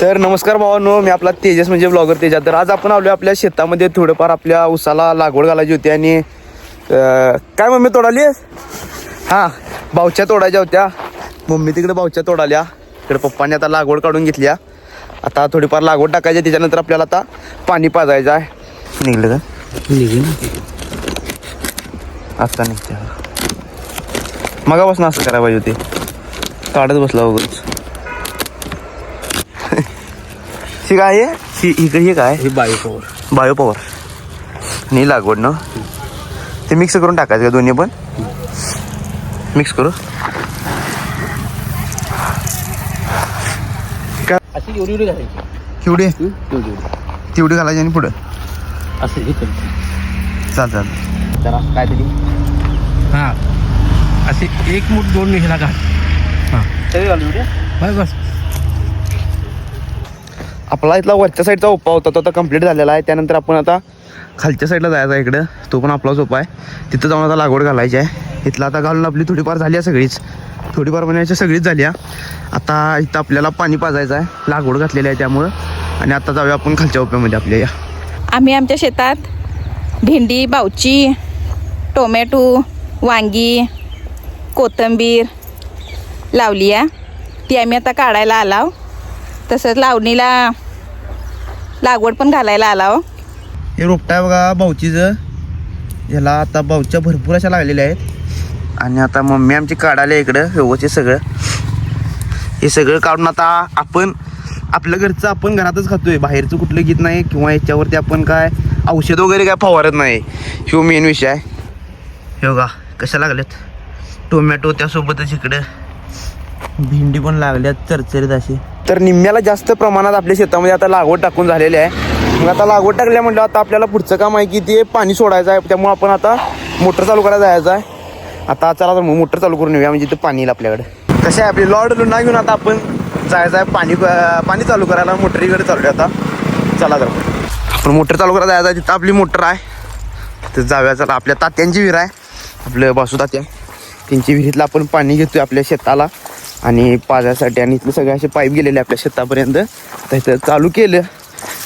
तर नमस्कार भावांनो, मी आपला तेजस म्हणजे ब्लॉगर तेजा. तर आज आपण आलो आपल्या शेतामध्ये थोडंफार आपल्या उसाला लागवड घालायची होती आणि काय मम्मी तोडाली? हां, बावच्या तोडायच्या होत्या. मम्मी तिकडे बावच्या तोडाल्या, इकडे पप्पाने आता लागवड काढून घेतल्या. आता थोडीफार लागवड टाकायची, त्याच्यानंतर आपल्याला आता पाणी पाजायचं आहे. निघलं का? निघेल आता निघते. मगापासून असं करायला पाहिजे होते, काढत बसला वगैरे. ही काय आहे? ही काय? हे बायो पॉवर नाही लागवड ना. ते मिक्स करून टाकायचं का दोन्ही पण? मिक्स करू. अशी एवढी घालायची. केवढी तेवढी घालायची आणि पुढं असं हे चालतं. जरा काय तरी हां असे एक मूठ दोन निघाला का हां तरी घालू बस. आपला इथला वरच्या साईडचा ओपा होता तो आता कंप्लीट झालेला आहे. त्यानंतर आपण आता खालच्या साईडला जायचं आहे, इकडं तो पण आपलाच ओपा आहे. तिथं जाऊन आता लागवड घालायची आहे. इथलं आता घालून आपली थोडीफार झाली आहे, सगळीच थोडीफार बनायची सगळीच झाली आहे. आता इथं आपल्याला पाणी पाजायचं आहे, लागवड घातलेली आहे त्यामुळं. आणि आता जाऊया आपण खालच्या ओप्यामध्ये आपल्या. या आम्ही आमच्या शेतात भेंडी, बावची, टोमॅटो, वांगी, कोथिंबीर लावली आहे. ती आम्ही आता काढायला आलो. तसंच लावणीला लागवड पण घालायला आलो. हे रोपटा आहे बघा बावचीचं. ह्याला आता बावच्या भरपूर अशा लागलेल्या आहेत. आणि आता मम्मी आमची काढायला इकडं व्यवस्थित सगळं. हे सगळं काढून आता आपण आपलं घरचं आपण घरातच खातोय, बाहेरचं कुठलं घेत नाही किंवा याच्यावरती आपण काय औषध वगैरे काय फवारत नाही. ह्यो मेन विषय आहे. हे बघा कशा लागल्यात टोमॅटो, त्यासोबतच इकडं भेंडी पण लागल्यात चरचरीत अशी. तर निम्म्याला जास्त प्रमाणात आपल्या शेतामध्ये आता लागवड टाकून झालेली आहे. मग आता लागवड टाकल्या म्हटलं आता आपल्याला पुढचं काम आहे की ते पाणी सोडायचं आहे. त्यामुळे आपण आता मोटर चालू करायला जायचं आहे. आता चला तर मग मोटर चालू करून येऊया, म्हणजे तिथं पाणी येईल आपल्याकडे. कसं आहे आपली लॉड लुंडा घेऊन आता आपण जायचं आहे पाणी चालू करायला. मोटरीकडे चालू आहे आता. चला तर आपण मोटर चालू करायला जायचं आहे. तिथं आपली मोटर आहे, तिथं जाऊया. चला आपल्या तात्यांची विहीर आहे, आपलं बासू तात्या, त्यांची विहिरीतलं आपण पाणी घेतोय आपल्या शेताला आणि पाजायसाठी. आणि इथले सगळे असे पाईप गेलेले आपल्या शेतापर्यंत. तर इथं चालू केलं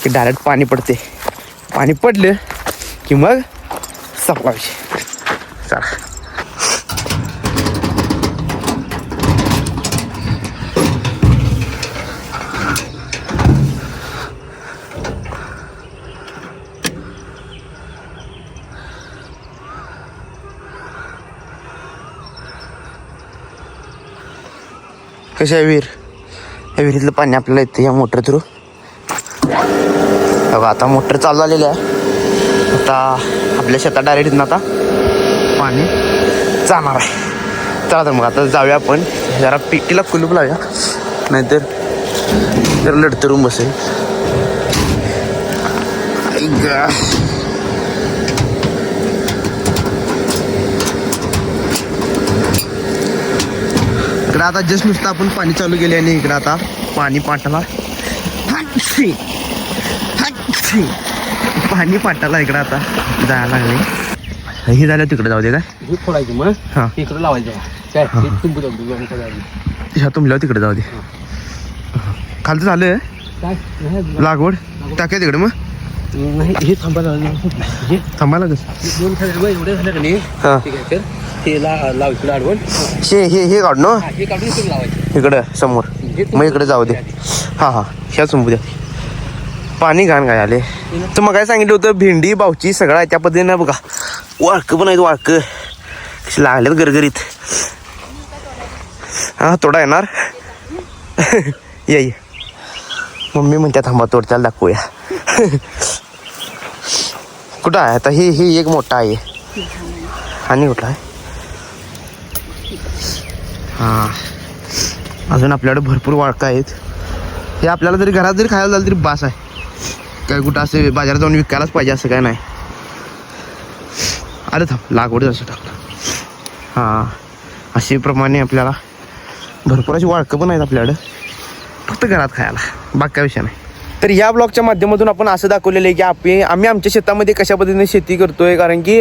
की डायरेक्ट पाणी पडते. पाणी पडलं की मग संपला विषय. चला कशा आहे विहीर? या विहिरीतलं पाणी आपल्याला येतं या मोटर थ्रू. बघा आता मोटर चालू झालेली आहे. आता आपल्या शेतात डायरेक्ट इथून आता पाणी जाणार आहे. चला तर मग आता जाऊया आपण. जरा पिटीला कुलूप लावूया, नाहीतर जरा लढतरून बसेल. इकडं आता जस्ट नुसतं आपण पाणी चालू केले आणि इकडं आता पाणी पाटाला पाणी पाटाला इकडं आता जायला लागले. हे झालं तिकडे जाऊ दे काय हे खोडायची मग हां इकडे लावायचं काय ह्या तुमल्या तिकडे जाऊ दे. खालचं झालं काय लागवड टाकाय तिकडे. मग नाही हे थांबायला थांबायला कसं दोन झाले एवढे झाले का नाही. हां ठीक आहे, तर ते लाव इकडे अडवून हे काढ ना हे काढून इकडे लावायचं इकडं समोर. मग इकडे जाऊ दे. हां हां ह्या संपू द्या. पाणी घाण काय आले. तर मग काय सांगितलं होतं भेंडी बावची सगळं आहे त्या पद्धतीनं. बघा वाळकं पण आहेत, वाळकं कशी लागल्यात गरगरीत. हां थोडा येणार ये मम्मी म्हणते थांबा तोड, त्याला दाखवूया. कुठं आहे आता? ही एक मोठा आहे आणि कुठला आहे? हां अजून आपल्याकडे भरपूर वाळकं आहेत. हे आपल्याला जरी घरात जरी खायला झालं तरी बास आहे. काय कुठं असे बाजारात जाऊन विकायलाच पाहिजे असं काय नाही. अरे थांब लागवड असं टाकलं. हां असे प्रमाणे आपल्याला भरपूर अशी वाळकं पण आहेत आपल्याकडं, फक्त घरात खायला, बाकी काय विषय नाही. तर या ब्लॉगच्या माध्यमातून आपण असं दाखवलेलं आहे की आम्ही आमच्या शेतामध्ये कशा पद्धतीने शेती करतोय. कारण की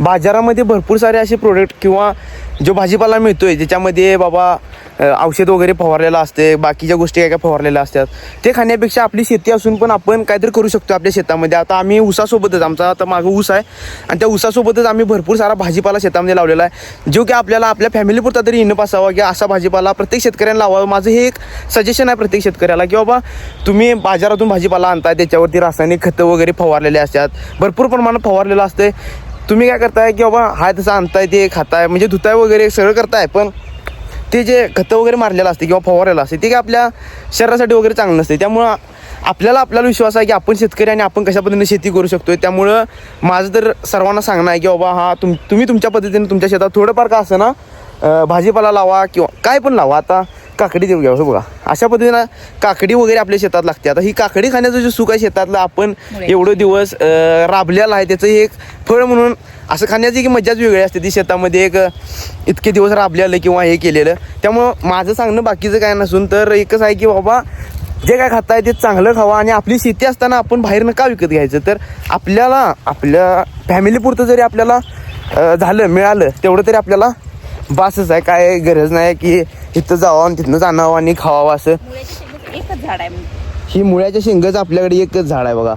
बाजारामध्ये भरपूर सारे असे प्रोडक्ट किंवा जो भाजीपाला मिळतोय ज्याच्यामध्ये बाबा औषध वगैरे फवारलेलं असते, बाकीच्या गोष्टी काय काय फवारलेल्या असतात, ते खाण्यापेक्षा आपली शेती असून पण आपण काहीतरी करू शकतो आपल्या शेतामध्ये. आता आम्ही ऊसासोबतच, आमचा आता मागं ऊस आहे आणि त्या ऊसासोबतच आम्ही भरपूर सारा भाजीपाला शेतामध्ये लावलेला आहे, जो की आपल्याला आपल्या फॅमिलीपुरता तरी इनफ असावा की असा भाजीपाला प्रत्येक शेतकऱ्यांना लावावा. माझं हे एक सजेशन आहे प्रत्येक शेतकऱ्याला की बाबा तुम्ही बाजारातून भाजीपाला आणताय, त्याच्यावरती रासायनिक खतं वगैरे फवारलेले असतात, भरपूर प्रमाणात फवारलेलं असते. तुम्ही काय करताय की बाबा हाय तसं आणताय, ते खाताय, म्हणजे धुताय वगैरे सगळं करताय, पण ते जे खतं वगैरे मारलेलं असते किंवा फवारलेलं असते ते काय आपल्या शरीरासाठी वगैरे चांगलं नसते. त्यामुळं आपल्याला विश्वास आहे की आपण शेतकरी आणि आपण कशा पद्धतीने शेती करू शकतो. त्यामुळं माझं तर सर्वांना सांगणं आहे की बाबा हा तुम्ही तुमच्या पद्धतीने तुमच्या शेतात थोडंफार का असं ना भाजीपाला लावा किंवा काय पण लावा. आता काकडी देऊ घ्या, बघा अशा पद्धतीनं काकडी वगैरे आपल्या शेतात लागते. आता ही काकडी खाण्याचं जे सुख आहे शेतातलं, आपण एवढे दिवस राबलेलं आहे, त्याचं एक फळ म्हणून असं खाण्याची की मजाच वेगळी असते ती शेतामध्ये एक इतके दिवस राबलेलं किंवा हे केलेलं. त्यामुळं माझं सांगणं बाकीचं काय नसून तर एकच आहे की बाबा जे काय खाताय ते चांगलं खावा आणि आपली शेती असताना आपण बाहेरनं का विकत घ्यायचं. तर आपल्याला आपल्या फॅमिलीपुरतं जरी आपल्याला झालं मिळालं तेवढं तरी आपल्याला बासच आहे. काय गरज नाही की इथं जावं आणि तिथनं जाणावं आणि खावावं असं. एकच झाड आहे, ही मुळ्याच्या शेंगाचं आपल्याकडे एकच झाड आहे बघा.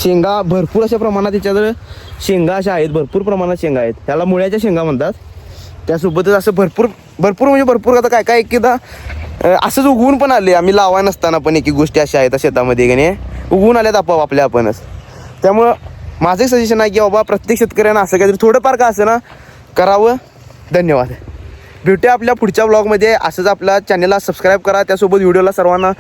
शेंगा भरपूर अशा प्रमाणात त्याच्याजवळ शेंगा अशा आहेत, भरपूर प्रमाणात शेंगा आहेत, त्याला मुळ्याच्या शेंगा म्हणतात. त्यासोबतच असं भरपूर म्हणजे भरपूर आता काय काय एकदा असंच उगवून पण आले, आम्ही लावाय नसताना पण एक गोष्टी अशा आहेत शेतामध्ये की नाही उगवून आल्यात आपणच. त्यामुळं माझं एक सजेशन आहे की बाबा प्रत्येक शेतकऱ्यांना असं काहीतरी थोडंफार का असं ना करावं. धन्यवाद. भेटूया आपल्या पुढच्या ब्लॉगमध्ये. असंच आपल्या चॅनलला सबस्क्राईब करा, त्यासोबत व्हिडिओला सर्वांना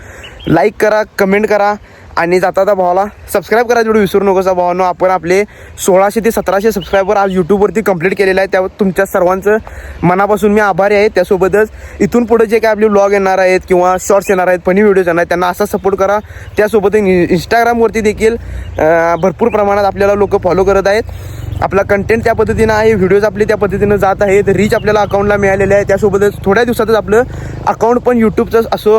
लाईक करा, कमेंट करा आणि जाता भावाला सबस्क्राईब करा व्हिडिओ विसरू नकोसा भावांनो. आपण आपले 1600 ते 1700 सबस्क्रायबर आज यूट्यूबवरती कंप्लीट केलेलं आहे. त्यावर तुमच्या सर्वांचं मनापासून मी आभारी आहे. त्यासोबतच इथून पुढे जे काय आपले ब्लॉग येणार आहेत किंवा शॉर्ट्स येणार आहेत, फनी व्हिडिओज येणार आहेत, त्यांना असा सपोर्ट करा. त्यासोबत इंस्टाग्रामवरती देखील भरपूर प्रमाणात आपल्याला लोक फॉलो करत आहेत. आपला कंटेंट त्या पद्धतीनं आहे, व्हिडिओज आपले त्या पद्धतीनं जात आहेत, रीच आपल्याला अकाउंटला मिळालेले आहे. त्यासोबतच थोड्या दिवसातच आपलं अकाउंट पण यूट्यूबचं असो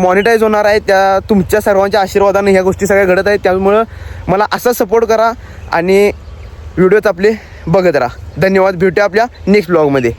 मॉनिटाईज होणार आहे. त्या तुमच्या सर्वांच्या आशीर्वादाने ह्या गोष्टी सगळ्या घडत आहेत. त्यामुळं मला असा सपोर्ट करा आणि व्हिडिओज आपले बघत राहा. धन्यवाद. भेटूया आपल्या नेक्स्ट ब्लॉगमध्ये.